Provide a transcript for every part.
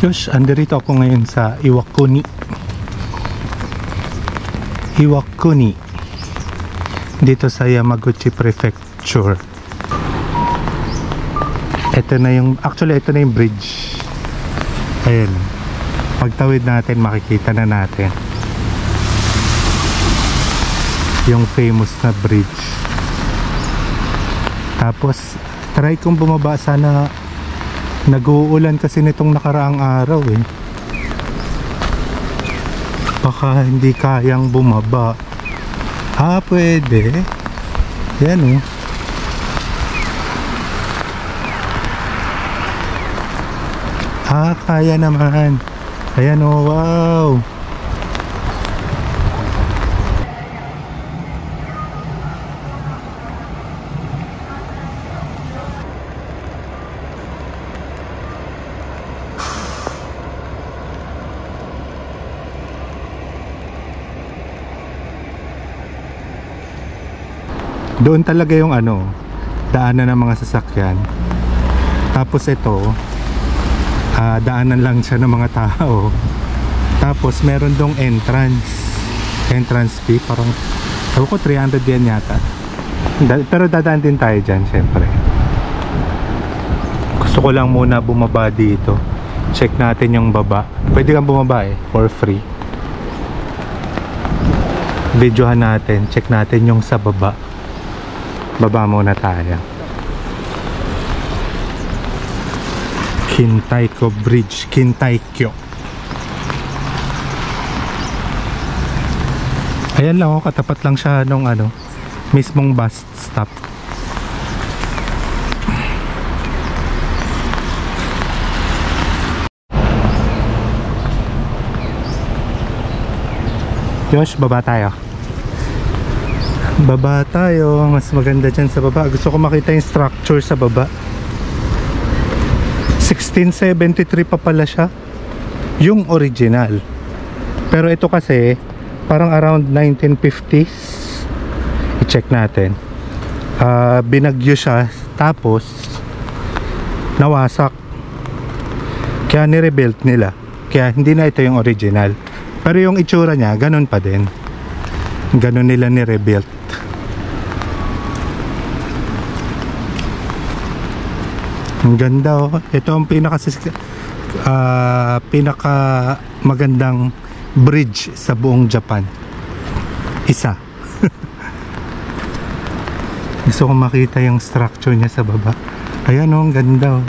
Yosh, andito ako ngayon sa Iwakuni. Iwakuni. Dito sa Yamaguchi Prefecture. Ito na yung, actually ito na yung bridge. Ayan. Pagtawid natin, makikita na natin yung famous na bridge. Tapos try kong bumaba, sana nag-uulan kasi nitong nakaraang araw eh. Baka hindi kayang bumaba. Pwede. Yan kaya naman. Ayan wow. Doon talaga yung daanan ng mga sasakyan. Tapos ito, daanan lang siya ng mga tao. Tapos meron dong entrance fee, parang ewan ko 300 yen yata. Pero dadaan din tayo dyan syempre. Gusto ko lang muna bumaba dito. Check natin yung baba. Pwede kang bumaba for free. Videohan natin, check natin yung sa baba. Baba muna tayo. Kintaikyo Bridge, Kintaikyo. Ayan lang katapat lang siya nung mismong bus stop. Yosh, baba tayo. Baba tayo, mas maganda dyan sa baba. Gusto ko makita yung structure sa baba. 1673 pa pala siya, yung original. Pero ito kasi parang around 1950s. I-check natin. Binagyo siya, tapos nawasak, kaya ni-rebuild nila. Kaya hindi na ito yung original. Pero yung itsura niya ganun pa din. Ganun nila ni-rebuild. Ang ganda Ito ang pinaka magandang bridge sa buong Japan. Isa. Gusto ko makita yung structure niya sa baba. Ayan ang ganda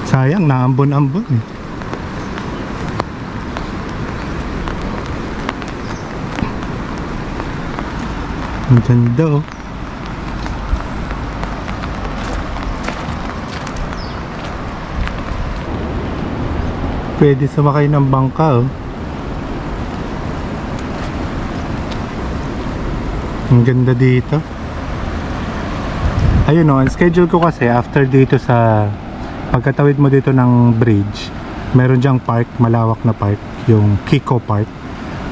Sayang, naambon-ambon Ang ganda Pwede sumakay ng bangka Ang ganda dito. Ayun ang schedule ko kasi after dito sa pagkatawid mo dito ng bridge, meron diyang park, malawak na park, yung Kiko Park.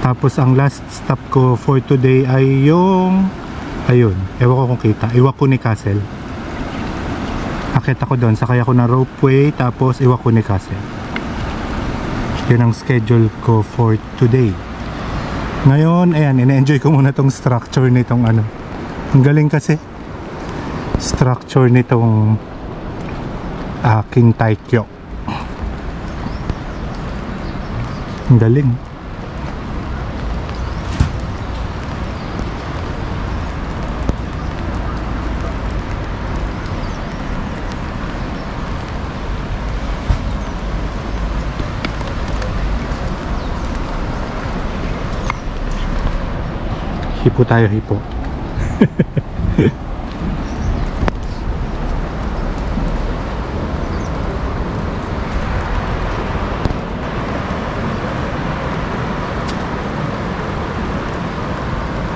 Tapos ang last stop ko for today ay yung ewan ko kung kita, Iwakuni Castle. Akit ako doon, sakay ako ng ropeway, tapos Iwakuni Castle. Yun ang schedule ko for today. Ngayon, ayan, ina-enjoy ko muna tong structure nitong ang galing kasi. Structure nitong Kintaikyo. Ang galing. Hipo tayo, hipo.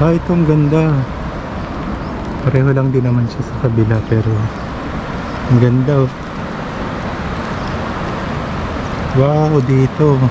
Itong ganda. Pareho lang din naman siya sa kabila, pero ang ganda Wow, dito.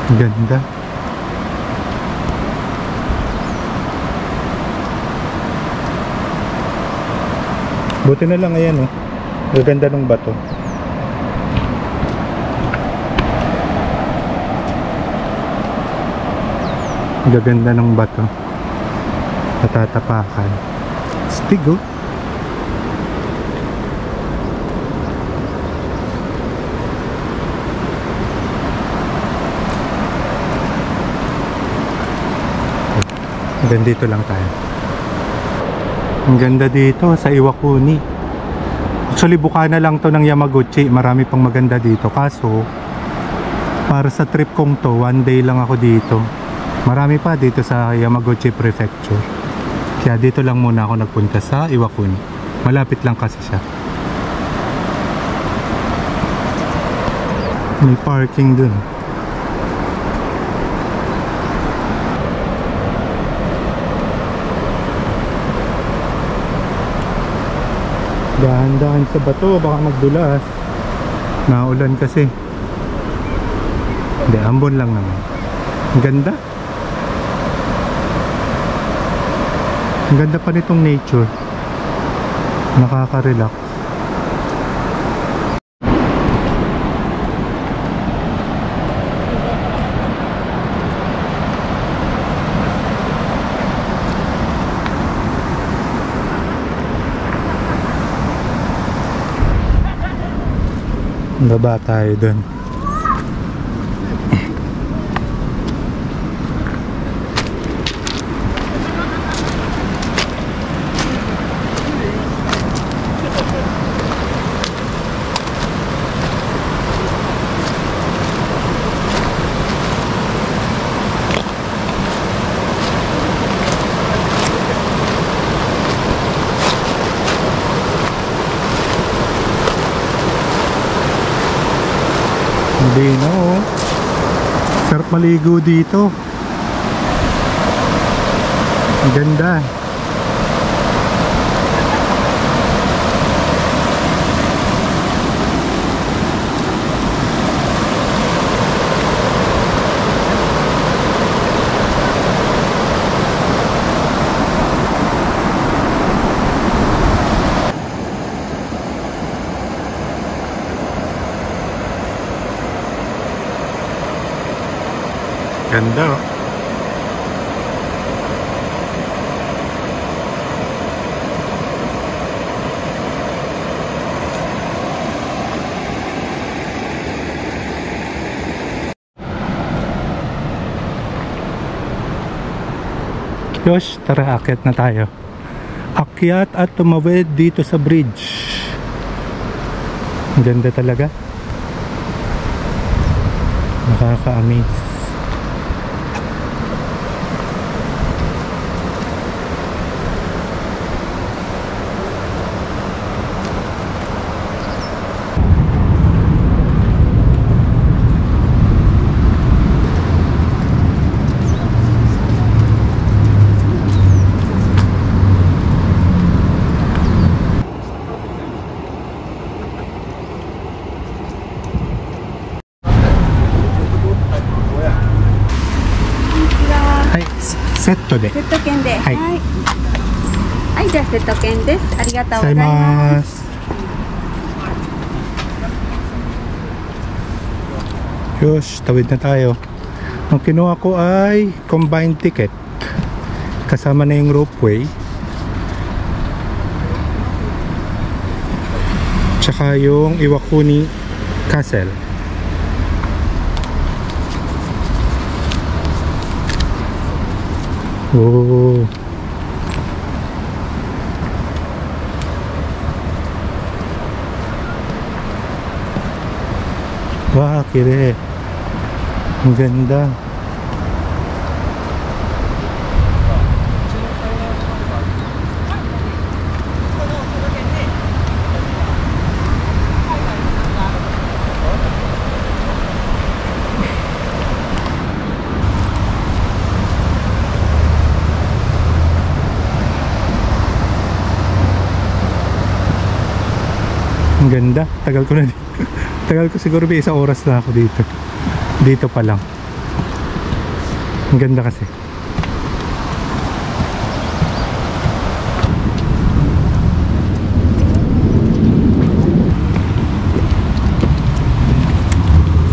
Ganda. Buti na lang, ayan oh. Gaganda ng bato. Gaganda ng bato. Natatapakan. Stig oh. Hanggang dito lang tayo. Ang ganda dito sa Iwakuni. Actually buka na lang to ng Yamaguchi. Marami pang maganda dito. Kaso para sa trip kong to, 1 day lang ako dito. Marami pa dito sa Yamaguchi Prefecture. Kaya dito lang muna ako nagpunta sa Iwakuni. Malapit lang kasi siya. May parking dun. Dahan-dahan sa bato, baka magdulas. Naulan kasi. Hindi, ambon lang naman. Ang ganda. Ang ganda pa nitong nature. Nakaka-relax. Baba tayo dun. Hindi na oh. Sarap maligo dito. Ang ganda. Ganda oh. Yosh, tara akyat na tayo. Akyat at tumawid dito sa bridge. Ang ganda talaga. Nakaka-amaze. Setto de. セット券で。はいはい。はい、じゃあセット券です。ありがとうござい Gozaimasu. ます。Yosh, tawid na tayo. Ang kinuha ko ay combined ticket. Kasama na yung ropeway. Tsaka yung Iwakuni Castle. Oh. Wah, kire. Ang ganda. Ang ganda. Tagal ko na dito. Tagal ko siguro may 1 oras na ako dito. Dito pa lang. Ang ganda kasi.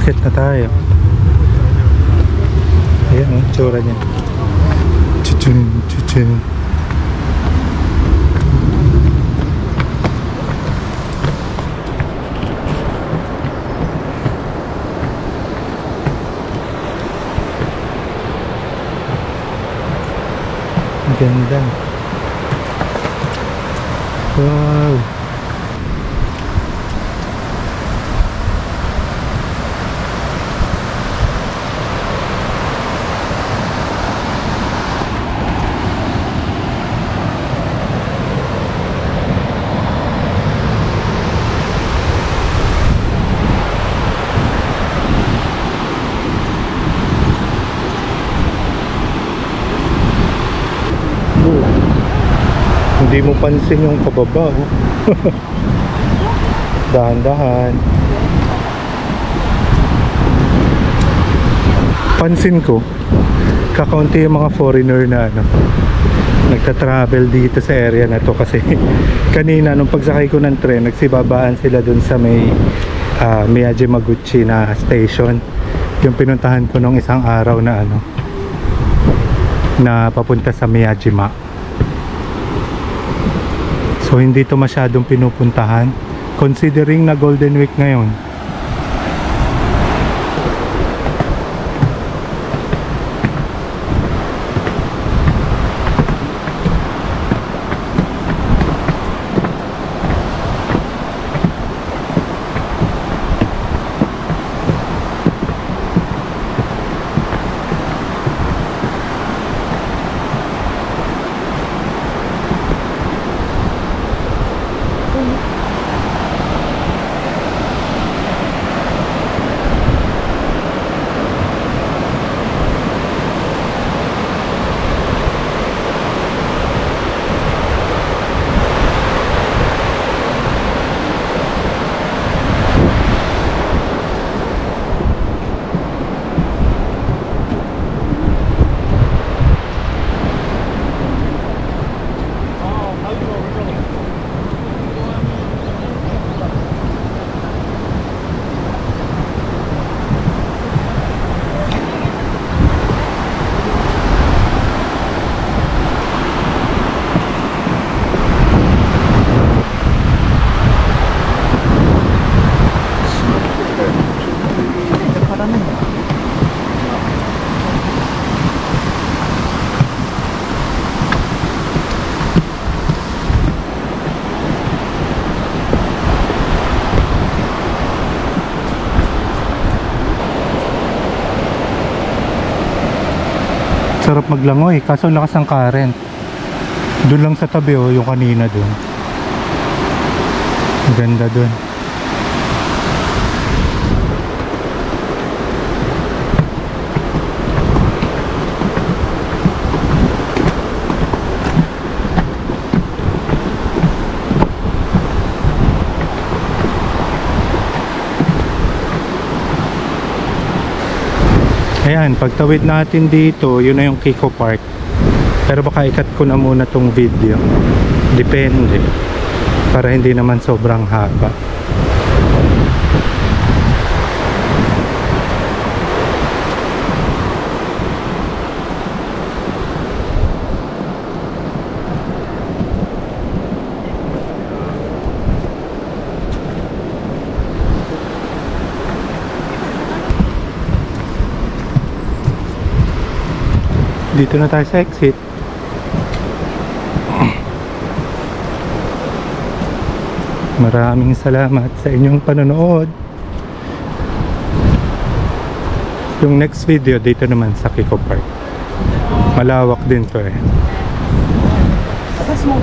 Set na tayo. Ayan o, tsura niya. Chuchun, chuchun. Ganda. Wow. Hindi mo pansin yung pababa, oh. Dahan-dahan. Pansin ko, kakaunti yung mga foreigner na nagta-travel dito sa area na to kasi kanina nung pagsakay ko ng tren, nagsibabaan sila dun sa may Miyagi-Maguchi na station. Yung pinuntahan ko nung isang araw na na papunta sa Miyajima. So hindi to masyadong pinupuntahan considering na Golden Week ngayon. Sarap maglangoy, kaso lakas ng current. Doon lang sa tabi, oh, yung kanina doon. Ganda doon. Ayan, pagtawid natin dito, yun na yung Kiko Park. Pero baka ikat ko na muna tong video. Depende. Para hindi naman sobrang haba. Dito na tayo sa exit. Maraming salamat sa inyong panonood. Yung next video dito naman sa Kiko Park. Malawak din to eh. Atas mo.